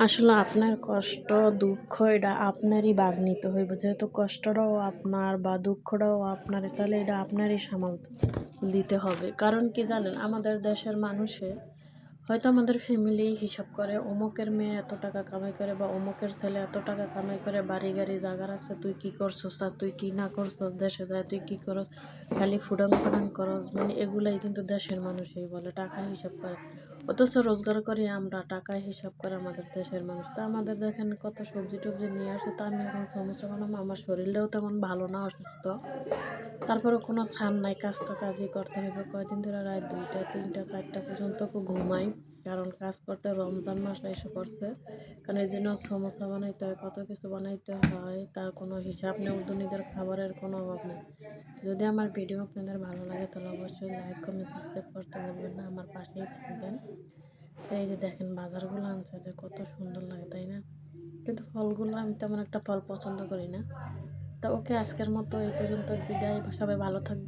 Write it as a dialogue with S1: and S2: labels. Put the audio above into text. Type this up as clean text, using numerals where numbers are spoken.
S1: আসলে আপনার কষ্ট দুঃখ এটা আপনারই ভাগ নিতে হইব, যেহেতু কষ্টটাও আপনার বা দুঃখটাও আপনারই, তাহলে এটা আপনারই সামাল দিতে হবে। কারণ কি জানেন, আমাদের দেশের মানুষে হয়তো আমাদের ফ্যামিলি হিসাব করে অমুকের মেয়ে এত টাকা কামাই করে বা অমুকের ছেলে এত টাকা কামাই করে, বাড়ি গাড়ি জায়গা রাখছে, তুই কি করছস আর তুই কি না করছস, দেশে যায় তুই কি করস, খালি ফুডাং ফুডাং করস, মানে এগুলাই কিন্তু দেশের মানুষই বলে, টাকা হিসাব করে। অথচ রোজগার করি আমরা, টাকা হিসাব করে আমাদের দেশের মানুষ। তা আমাদের দেখেন কত সবজি টবজি নিয়ে আসে, তা আমি এখন সমস্যা বানাবো, আমার শরীরটাও তেমন ভালো না, অসুস্থ, তারপরে কোনো ছাড় নাই, কাজ তো কাজই করতে হবে। কয়দিন ধরে রাত 2টা 3টা 4টা পর্যন্ত ঘুমাই, কারণ কাজ করতে রমজান মাস এসে পড়ছে। কারণ এই জন্য সমোসা বানাইতে হয়, কত কিছু বানাইতে হয়, তার কোনো হিসাব নেই। উদ্যমীদের খাবারের কোনো অভাব নেই। যদি আমার ভিডিও আপনাদের ভালো লাগে তাহলে অবশ্যই লাইক কমেন্ট সাবস্ক্রাইব করতে বলবেন না, আমার পাশেই থাকবেন। তো এই যে দেখেন বাজারগুলো আনছে, যে কত সুন্দর লাগে তাই না? কিন্তু ফলগুলো আমি তেমন একটা ফল পছন্দ করি না। তো ওকে, আজকের মতো এই পর্যন্ত বিদায়, সবাই ভালো থাকবেন।